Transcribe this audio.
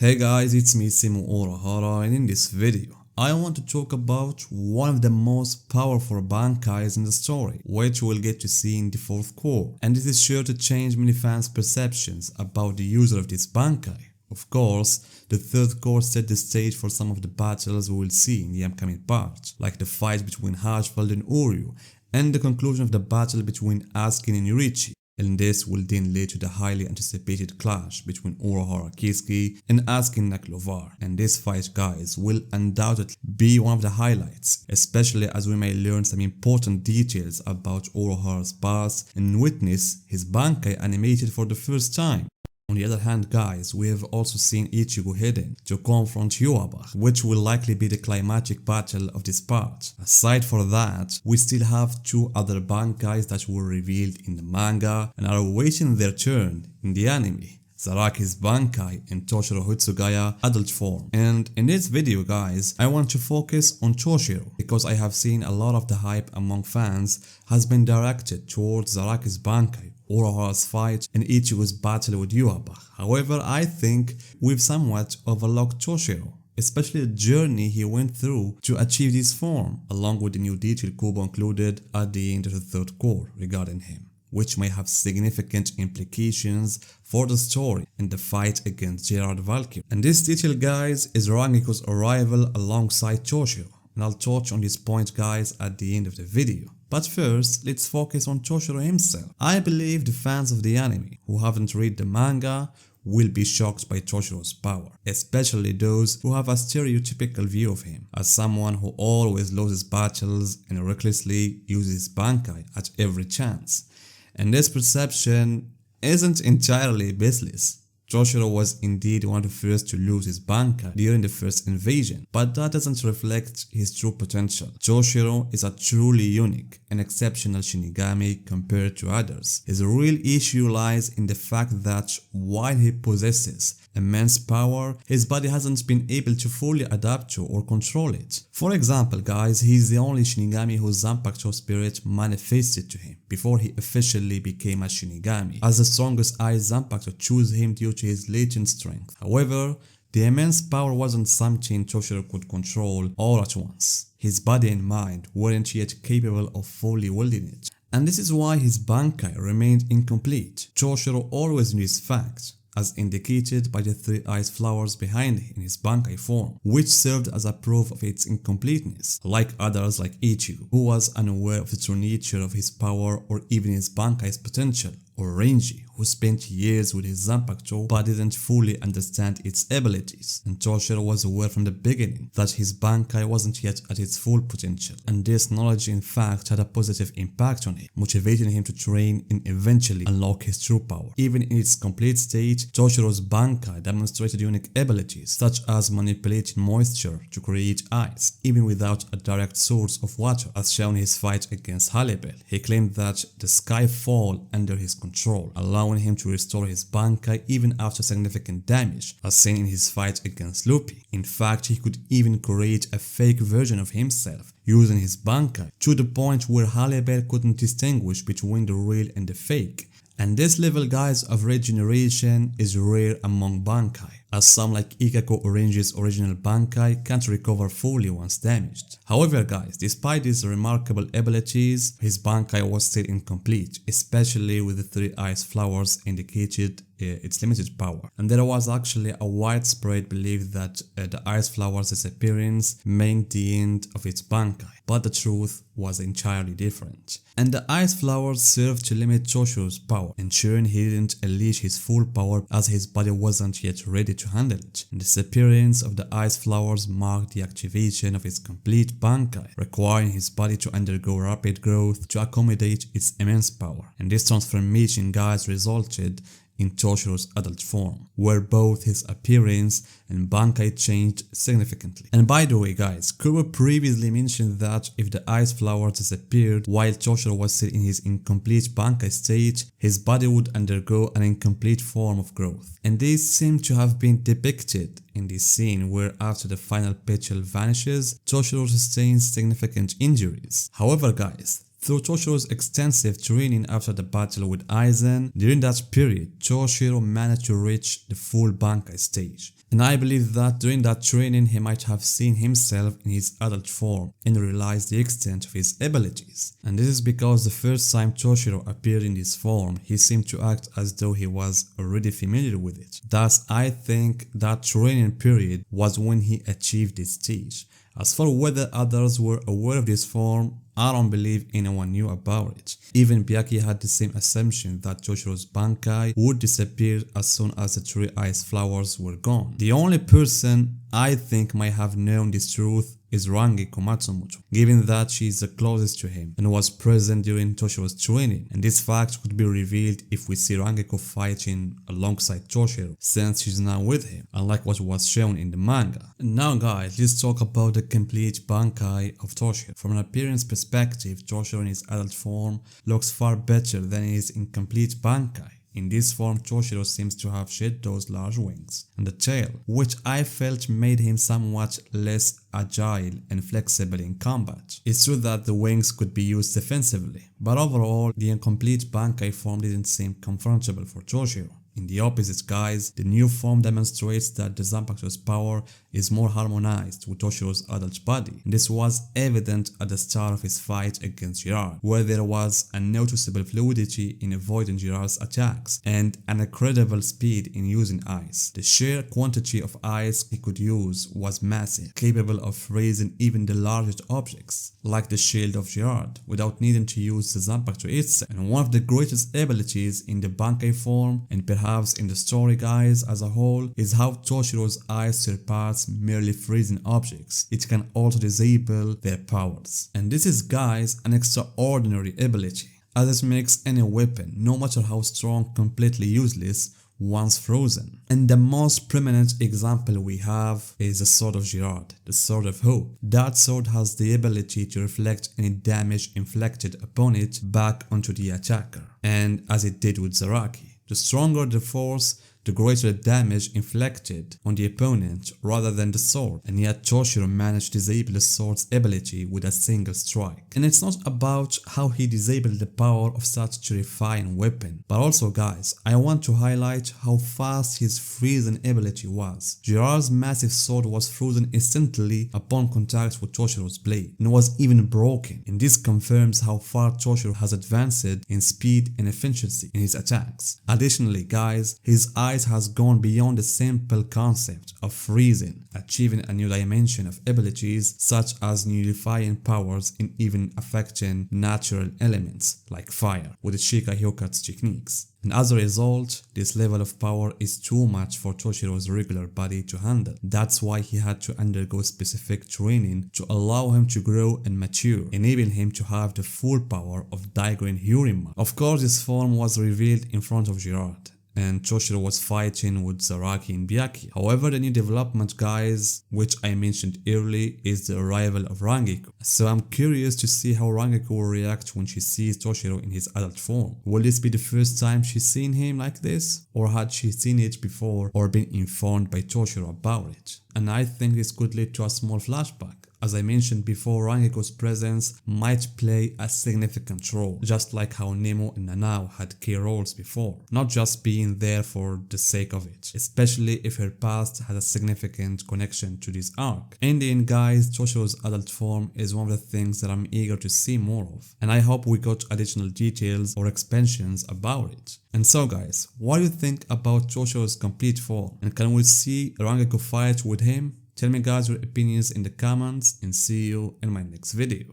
Hey guys, it's me Simo Urahara, and in this video I want to talk about one of the most powerful Bankais in the story, which we'll get to see in the fourth core, and this is sure to change many fans' perceptions about the user of this Bankai. Of course, the third core set the stage for some of the battles we will see in the upcoming part, like the fight between Hajvald and Uryu, and the conclusion of the battle between Askin and Yurichi. And this will then lead to the highly anticipated clash between Urahara Kiski and Askin Naklovar. And this fight, guys, will undoubtedly be one of the highlights, especially as we may learn some important details about Urahara's past and witness his Bankai animated for the first time. On the other hand, guys, we have also seen Ichigo heading to confront Yuabach, which will likely be the climactic battle of this part. Aside from that, we still have two other Bankais that were revealed in the manga and are awaiting their turn in the anime. Zaraki's Bankai and Toshiro Hitsugaya adult form. And in this video, guys, I want to focus on Toshiro because I have seen a lot of the hype among fans has been directed towards Zaraki's Bankai, Urahara's fight, and Ichigo's battle with Yuabach. However, I think we've somewhat overlooked Toshiro, especially the journey he went through to achieve this form, along with the new detail Kubo included at the end of the third core regarding him, which may have significant implications for the story and the fight against Gerard Valkyrie. And this detail, guys, is Rangiko's arrival alongside Toshiro, and I'll touch on this point, guys, at the end of the video. But first, let's focus on Toshiro himself. I believe the fans of the anime who haven't read the manga will be shocked by Toshiro's power, especially those who have a stereotypical view of him as someone who always loses battles and recklessly uses Bankai at every chance. And this perception isn't entirely baseless. Toshiro was indeed one of the first to lose his Bankai during the first invasion, but that doesn't reflect his true potential. Toshiro is a truly unique and exceptional Shinigami compared to others. His real issue lies in the fact that while he possesses immense power, his body hasn't been able to fully adapt to or control it. For example, guys, he's the only Shinigami whose Zanpakuto spirit manifested to him before he officially became a Shinigami, as the strongest Eye Zanpakuto chose him due to his latent strength. However, the immense power wasn't something Toshiro could control all at once. His body and mind weren't yet capable of fully wielding it, and this is why his Bankai remained incomplete. Toshiro always knew this fact, as indicated by the three ice flowers behind him in his Bankai form, which served as a proof of its incompleteness, like others like Ichigo, who was unaware of the true nature of his power or even his Bankai's potential, or Renji, who spent years with his Zanpakuto but didn't fully understand its abilities. And Toshiro was aware from the beginning that his Bankai wasn't yet at its full potential, and this knowledge in fact had a positive impact on him, motivating him to train and eventually unlock his true power. Even in its complete state, Toshiro's Bankai demonstrated unique abilities such as manipulating moisture to create ice, even without a direct source of water, as shown in his fight against Halibel. He claimed that the sky fall under his control, allowing him to restore his Bankai even after significant damage, as seen in his fight against Luffy. In fact, he could even create a fake version of himself using his Bankai, to the point where Halibel couldn't distinguish between the real and the fake. And this level, guys, of regeneration is rare among Bankai, as some like Ikako Orange's original Bankai can't recover fully once damaged. However, guys, despite these remarkable abilities, his Bankai was still incomplete, especially with the three ice flowers indicated its limited power. And there was actually a widespread belief that the ice flowers' disappearance meant the end of its Bankai, but the truth was entirely different. And the ice flowers served to limit Toshiro's power, ensuring he didn't unleash his full power as his body wasn't yet ready to handle it. And the disappearance of the ice flowers marked the activation of his complete Bankai, requiring his body to undergo rapid growth to accommodate its immense power. And this transformation, guys, resulted in Toshiro's adult form, where both his appearance and Bankai changed significantly. And by the way, guys, Cour previously mentioned that if the ice flower disappeared while Toshiro was still in his incomplete Bankai state, his body would undergo an incomplete form of growth. And this seemed to have been depicted in this scene where after the final petal vanishes, Toshiro sustains significant injuries. However, guys, through Toshiro's extensive training after the battle with Aizen, during that period, Toshiro managed to reach the full Bankai stage, And I believe that during that training he might have seen himself in his adult form and realized the extent of his abilities. And this is because the first time Toshiro appeared in this form, he seemed to act as though he was already familiar with it. Thus, I think that training period was when he achieved this stage. As for whether others were aware of this form, I don't believe anyone knew about it. Even Byakuya had the same assumption that Toshiro's Bankai would disappear as soon as the three ice flowers were gone. The only person I think might have known this truth is Rangeko Matsumoto, given that she is the closest to him and was present during Toshiro's training, and this fact could be revealed if we see Rangeko fighting alongside Toshiro, since she's now with him, unlike what was shown in the manga. And now guys, let's talk about the complete Bankai of Toshiro. From an appearance perspective, Toshiro in his adult form looks far better than he is in complete Bankai. In this form, Toshiro seems to have shed those large wings and the tail, which I felt made him somewhat less agile and flexible in combat. It's true that the wings could be used defensively, but overall, the incomplete Bankai form didn't seem comfortable for Toshiro. In the opposite guise, the new form demonstrates that the Zanpakuto's power is more harmonized with Toshiro's adult body. This was evident at the start of his fight against Jirard, where there was a noticeable fluidity in avoiding Jirard's attacks and an incredible speed in using ice. The sheer quantity of ice he could use was massive, capable of freezing even the largest objects, like the shield of Jirard, without needing to use the Zanpakuto itself. And one of the greatest abilities in the Bankai form, and perhaps in the story guys as a whole, is how Toshiro's eyes surpass merely freezing objects. It can also disable their powers. And this is guys an extraordinary ability, as it makes any weapon, no matter how strong, completely useless once frozen. And the most prominent example we have is the sword of Jirard, the sword of hope. That sword has the ability to reflect any damage inflicted upon it back onto the attacker, and as it did with Zaraki. The stronger the force, the greater the damage inflicted on the opponent rather than the sword, and yet Toshiro managed to disable the sword's ability with a single strike. And it's not about how he disabled the power of such a terrifying weapon, but also guys, I want to highlight how fast his freezing ability was. Jirard's massive sword was frozen instantly upon contact with Toshiro's blade, and was even broken, and this confirms how far Toshiro has advanced in speed and efficiency in his attacks. Additionally guys, his eyes has gone beyond the simple concept of freezing, achieving a new dimension of abilities such as nullifying powers and even affecting natural elements like fire with the Shika Hyokatsu techniques. And as a result, this level of power is too much for Toshiro's regular body to handle. That's why he had to undergo specific training to allow him to grow and mature, enabling him to have the full power of Daigoin Hyurinman. Of course, this form was revealed in front of Jirard, and Toshiro was fighting with Zaraki and Byakuya. However, the new development guys, which I mentioned earlier, is the arrival of Rangeko. So I'm curious to see how Rangeko will react when she sees Toshiro in his adult form. Will this be the first time she's seen him like this? Or had she seen it before or been informed by Toshiro about it? And I think this could lead to a small flashback. As I mentioned before, Rangeko's presence might play a significant role, just like how Nemo and Nanao had key roles before, not just being there for the sake of it, especially if her past has a significant connection to this arc. In the end guys, Toshiro's adult form is one of the things that I'm eager to see more of, and I hope we got additional details or expansions about it. And so guys, what do you think about Toshiro's complete form, and can we see Rangeko fight with him? Tell me guys your opinions in the comments, and see you in my next video.